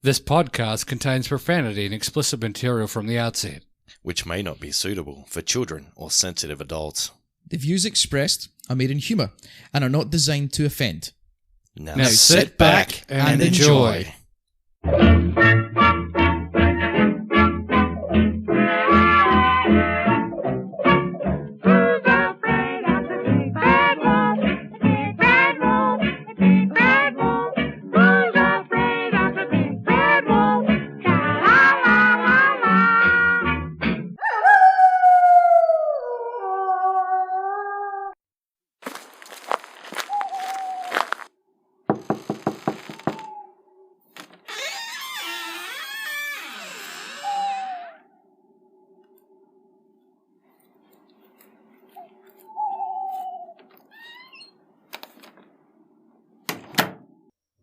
This podcast contains profanity and explicit material from the outset, which may not be suitable for children or sensitive adults. The views expressed are made in humour and are not designed to offend. Now sit back and enjoy.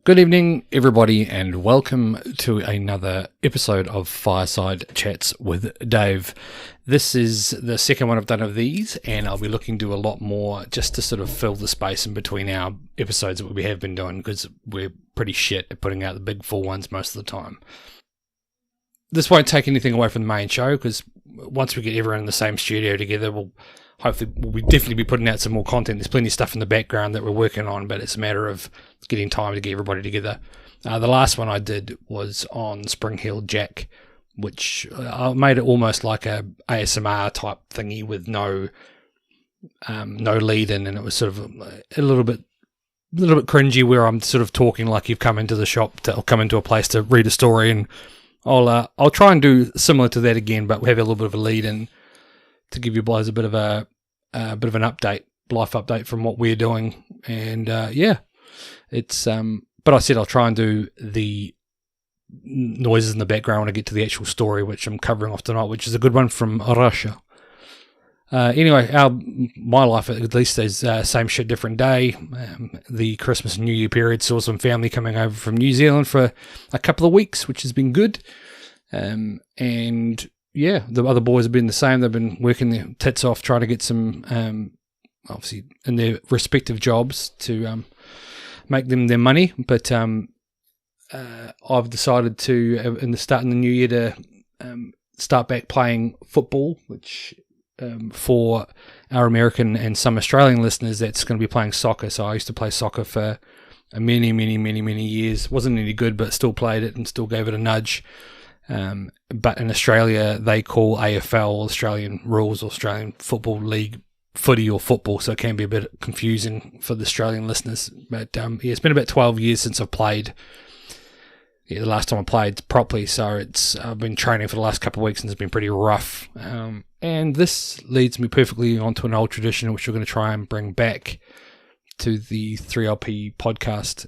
Good evening, everybody, and welcome to another episode of Fireside Chats with Dave. This is the second one I've done of these, and I'll be looking to do a lot more just to sort of fill the space in between our episodes that we have been doing, because we're pretty shit at putting out the big full ones most of the time. This won't take anything away from the main show, because once we get everyone in the same studio together, we'll definitely be putting out some more content. There's plenty of stuff in the background that we're working on, but it's a matter of getting time to get everybody together. The last one I did was on Spring Heeled Jack, which I made it almost like a ASMR type thingy with no lead in, and it was sort of a little bit cringy, where I'm sort of talking like you've come into the shop or come into a place to read a story, and I'll try and do similar to that again, but we have a little bit of a lead in to give you guys a bit of an update, life update from what we're doing, and it's but I said I'll try and do the noises in the background when I get to the actual story, which I'm covering off tonight, which is a good one from Russia. Anyway, my life at least is same shit, different day. The Christmas and New Year period saw some family coming over from New Zealand for a couple of weeks, which has been good, and yeah, the other boys have been the same. They've been working their tits off trying to get some, obviously, in their respective jobs to make them their money. But I've decided to, in the new year, to start back playing football, which for our American and some Australian listeners, that's going to be playing soccer. So I used to play soccer for many years. Wasn't any good, but still played it and still gave it a nudge. But in Australia, they call AFL, Australian Rules, Australian Football League, footy or football, so it can be a bit confusing for the Australian listeners. But it's been about 12 years since I've played. The last time I played properly, so I've been training for the last couple of weeks, and it's been pretty rough. And this leads me perfectly onto an old tradition, which we're going to try and bring back to the 3LP podcast,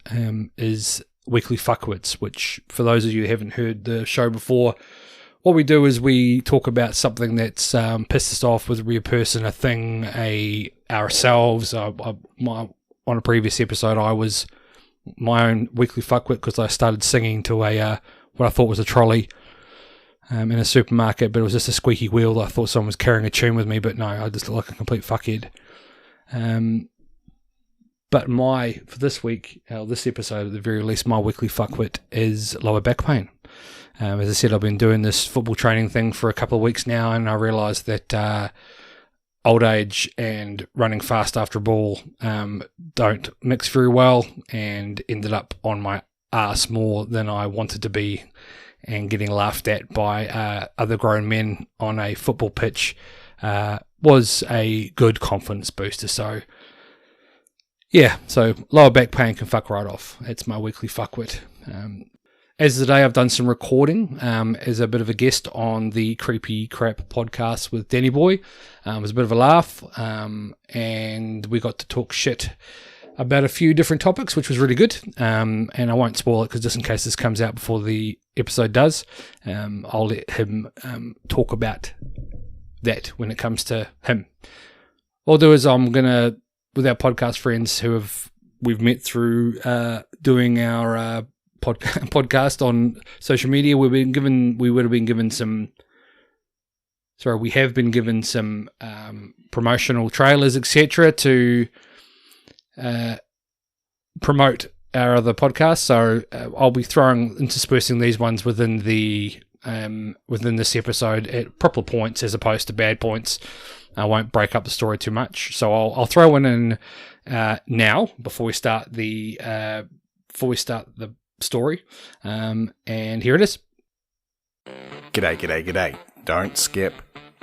is weekly fuckwits, which, for those of you who haven't heard the show before, what we do is we talk about something that's pissed us off, whether it be a person, a thing, ourselves. On a previous episode, I was my own weekly fuckwit because I started singing to what I thought was a trolley in a supermarket, but it was just a squeaky wheel. I thought someone was carrying a tune with me, but no, I just looked like a complete fuckhead. But for this week, this episode at the very least, my weekly fuckwit is lower back pain. As I said, I've been doing this football training thing for a couple of weeks now, and I realised that old age and running fast after a ball don't mix very well, and ended up on my arse more than I wanted to be, and getting laughed at by other grown men on a football pitch was a good confidence booster. So yeah, so lower back pain can fuck right off. It's my weekly fuckwit. As of today, I've done some recording as a bit of a guest on the Creepy Crap podcast with Danny Boy. It was a bit of a laugh, and we got to talk shit about a few different topics, which was really good. And I won't spoil it, because just in case this comes out before the episode does, I'll let him talk about that when it comes to him. What I'll do is I'm going to, with our podcast friends we've met through doing our podcast on social media, we have been given some promotional trailers, etc., to promote our other podcasts, so I'll be interspersing these ones within this episode at proper points as opposed to bad points. I won't break up the story too much, so I'll throw one in now before we start the story, and here it is. G'day. Don't skip.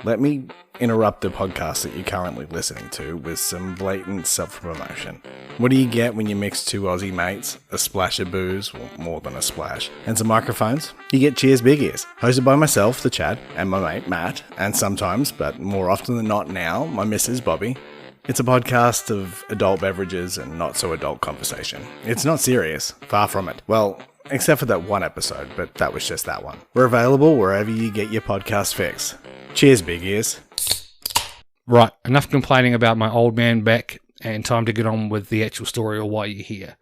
Let me interrupt the podcast that you're currently listening to with some blatant self-promotion. What do you get when you mix two Aussie mates, a splash of booze, well, more than a splash, and some microphones? You get Cheers Big Ears, hosted by myself, the Chad, and my mate Matt, and sometimes, but more often than not now, my missus Bobby. It's a podcast of adult beverages and not-so-adult conversation. It's not serious, far from it. Well, except for that one episode, but that was just that one. We're available wherever you get your podcast fix. Cheers, Big Ears. Right, enough complaining about my old man back, and time to get on with the actual story or why you're here.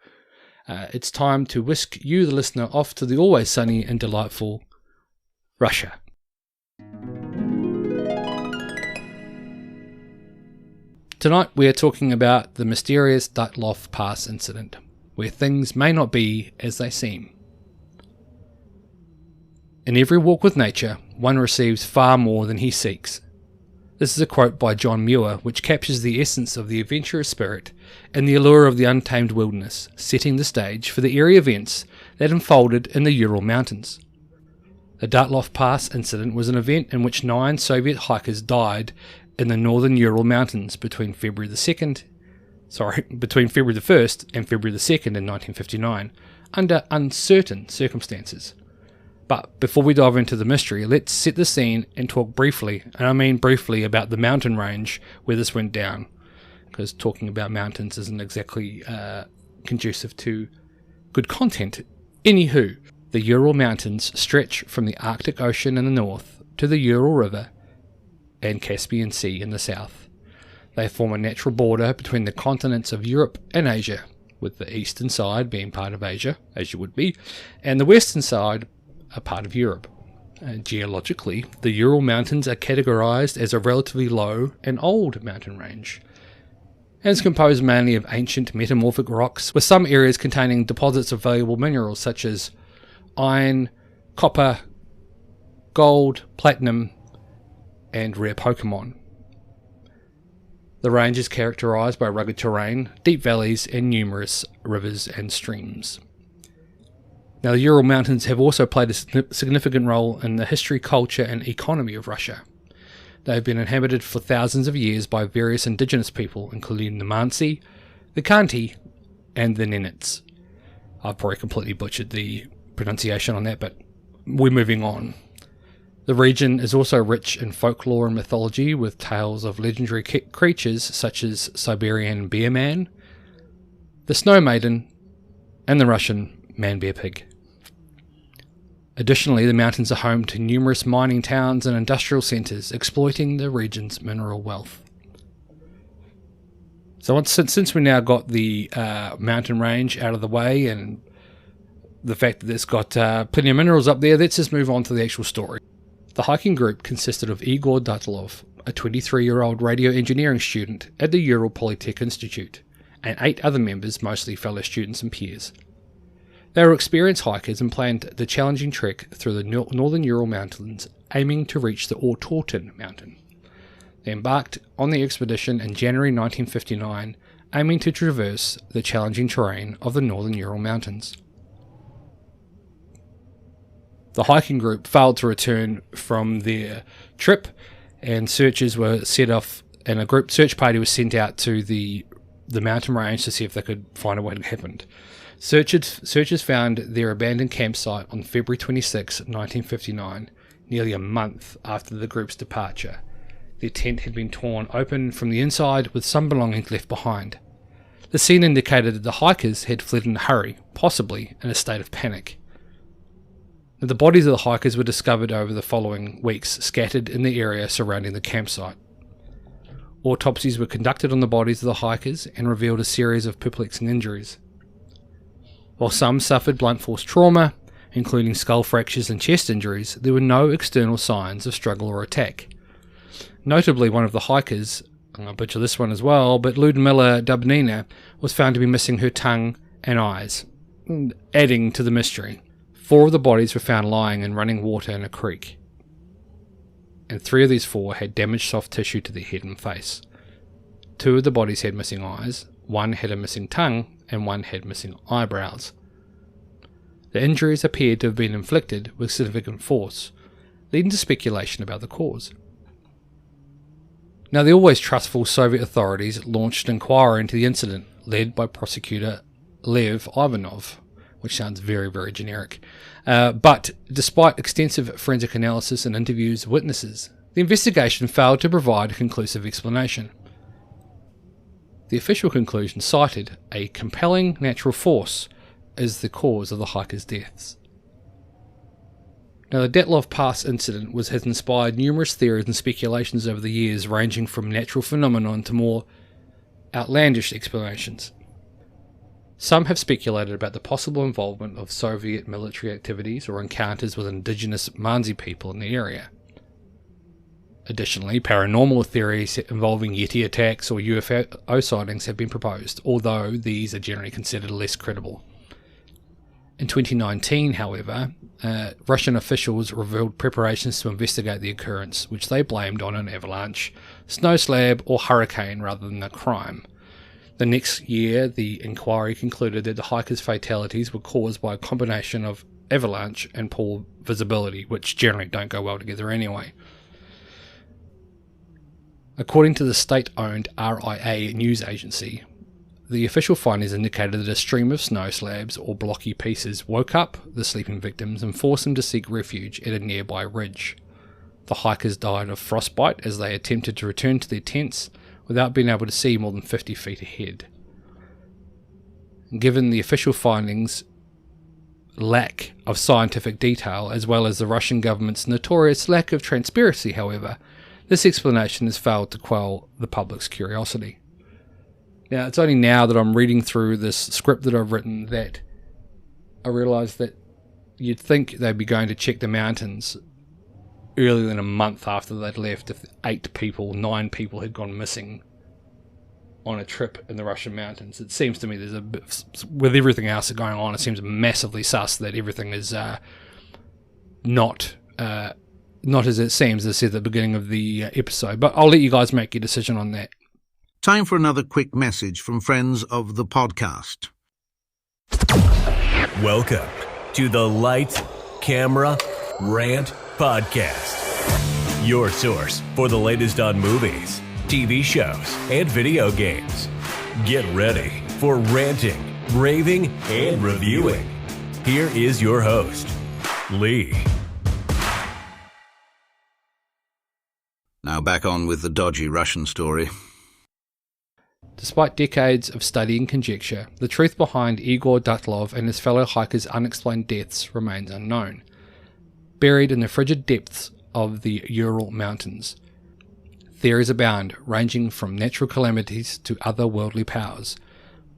It's time to whisk you, the listener, off to the always sunny and delightful Russia. Tonight we are talking about the mysterious Dyatlov Pass incident, where things may not be as they seem. In every walk with nature, one receives far more than he seeks. This is a quote by John Muir, which captures the essence of the adventurous spirit and the allure of the untamed wilderness, setting the stage for the eerie events that unfolded in the Ural Mountains. The Dyatlov Pass incident was an event in which 9 Soviet hikers died in the northern Ural Mountains between February the 1st and February the 2nd in 1959, under uncertain circumstances. But before we dive into the mystery, let's set the scene and talk briefly, and I mean briefly, about the mountain range where this went down, because talking about mountains isn't exactly conducive to good content. Anywho, the Ural Mountains stretch from the Arctic Ocean in the north to the Ural River and Caspian Sea in the south. They form a natural border between the continents of Europe and Asia, with the eastern side being part of Asia, as you would be, and the western side a part of Europe. Geologically, the Ural Mountains are categorized as a relatively low and old mountain range, and is composed mainly of ancient metamorphic rocks, with some areas containing deposits of valuable minerals such as iron, copper, gold, platinum, and rare Pokemon. The range is characterized by rugged terrain, deep valleys, and numerous rivers and streams. Now, the Ural Mountains have also played a significant role in the history, culture, and economy of Russia. They have been inhabited for thousands of years by various indigenous people, including the Mansi, the Khanty, and the Nenets. I've probably completely butchered the pronunciation on that, but we're moving on. The region is also rich in folklore and mythology, with tales of legendary creatures such as Siberian Bear Man, the Snow Maiden, and the Russian Man-Bear-Pig. Additionally, the mountains are home to numerous mining towns and industrial centres, exploiting the region's mineral wealth. So since we now got the mountain range out of the way and the fact that it's got plenty of minerals up there, let's just move on to the actual story. The hiking group consisted of Igor Dyatlov, a 23-year-old radio engineering student at the Ural Polytech Institute, and 8 other members, mostly fellow students and peers. They were experienced hikers and planned the challenging trek through the northern Ural Mountains, aiming to reach the Ortorten mountain. They embarked on the expedition in January 1959, aiming to traverse the challenging terrain of the northern Ural Mountains. The hiking group failed to return from their trip, and searches were set off, and a group search party was sent out to the mountain range to see if they could find out what had happened. Searchers found their abandoned campsite on February 26, 1959, nearly a month after the group's departure. Their tent had been torn open from the inside, with some belongings left behind. The scene indicated that the hikers had fled in a hurry, possibly in a state of panic. The bodies of the hikers were discovered over the following weeks, scattered in the area surrounding the campsite. Autopsies were conducted on the bodies of the hikers and revealed a series of perplexing injuries. While some suffered blunt force trauma, including skull fractures and chest injuries, there were no external signs of struggle or attack. Notably, one of the hikers, I'll butcher this one as well, but Ludmila Dubnina, was found to be missing her tongue and eyes. adding to the mystery. 4 of the bodies were found lying in running water in a creek, and 3 of these 4 had damaged soft tissue to their head and face. 2 of the bodies had missing eyes, 1 had a missing tongue, and 1 had missing eyebrows. The injuries appeared to have been inflicted with significant force, leading to speculation about the cause. Now, the always trustful Soviet authorities launched an inquiry into the incident, led by prosecutor Lev Ivanov, which sounds very, very generic. But despite extensive forensic analysis and interviews of witnesses, the investigation failed to provide a conclusive explanation. The official conclusion cited a compelling natural force as the cause of the hikers' deaths. Now, the Dyatlov Pass incident has inspired numerous theories and speculations over the years, ranging from natural phenomenon to more outlandish explanations. Some have speculated about the possible involvement of Soviet military activities or encounters with indigenous Mansi people in the area. Additionally, paranormal theories involving Yeti attacks or UFO sightings have been proposed, although these are generally considered less credible. In 2019, however, Russian officials revealed preparations to investigate the occurrence, which they blamed on an avalanche, snow slab, or hurricane rather than a crime. The next year, the inquiry concluded that the hikers' fatalities were caused by a combination of avalanche and poor visibility, which generally don't go well together anyway. According to the state-owned RIA news agency, the official findings indicated that a stream of snow slabs or blocky pieces woke up the sleeping victims and forced them to seek refuge at a nearby ridge. The hikers died of frostbite as they attempted to return to their tents without being able to see more than 50 feet ahead. Given the official findings' lack of scientific detail, as well as the Russian government's notorious lack of transparency, however, this explanation has failed to quell the public's curiosity. Now, it's only now that I'm reading through this script that I've written that I realise that you'd think they'd be going to check the mountains earlier than a month after they'd left if 9 people had gone missing on a trip in the Russian mountains. It seems to me there's a bit, with everything else that's going on, it seems massively sus that everything is not as it seems, as I said at the beginning of the episode. But I'll let you guys make your decision on that. Time for another quick message from friends of the podcast. Welcome to the Light, Camera, Rant podcast. Your source for the latest on movies, TV shows, and video games. Get ready for ranting, raving, and reviewing. Here is your host, Lee. Now back on with the dodgy Russian story. Despite decades of study and conjecture, the truth behind Igor Dyatlov and his fellow hikers' unexplained deaths remains unknown. Buried in the frigid depths of the Ural Mountains, theories abound, ranging from natural calamities to otherworldly powers,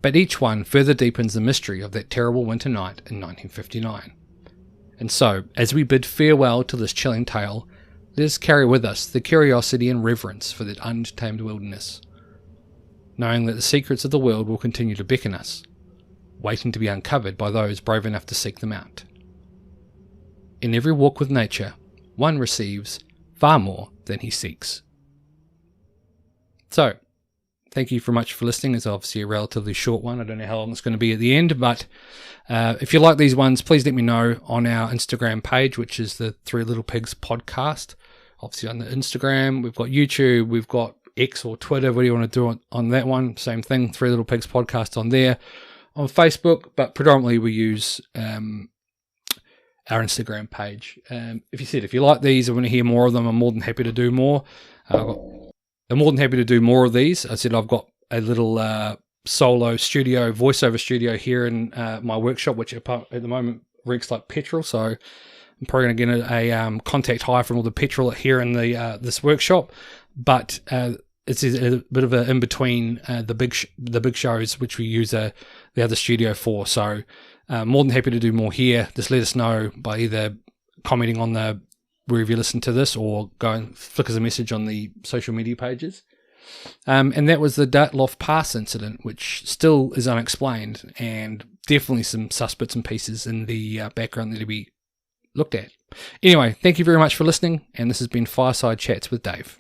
but each one further deepens the mystery of that terrible winter night in 1959. And so, as we bid farewell to this chilling tale, let us carry with us the curiosity and reverence for that untamed wilderness, knowing that the secrets of the world will continue to beckon us, waiting to be uncovered by those brave enough to seek them out. In every walk with nature, one receives far more than he seeks. So, thank you very much for listening. It's obviously a relatively short one. I don't know how long it's going to be at the end, but if you like these ones, please let me know on our Instagram page, which is the Three Little Pigs podcast. Obviously on the Instagram, we've got YouTube, we've got X or Twitter, what do you want to do on that one? Same thing, Three Little Pigs podcast on there. On Facebook, but predominantly we use our Instagram page. If you like these and want to hear more of them, I'm more than happy to do more. I'm more than happy to do more of these. I said I've got a little solo studio, voiceover studio here in my workshop, which at the moment reeks like petrol, so I'm probably going to get a contact hire from all the petrol here in the this workshop. But it's a bit of an in between the big shows, which we use the other studio for. So more than happy to do more here. Just let us know by either commenting on wherever you listen to this, or go and flick us a message on the social media pages. And that was the Dyatlov pass incident, which still is unexplained, and definitely some sus bits and pieces in the background that to be looked at. Anyway, thank you very much for listening, and this has been Fireside Chats with Dave.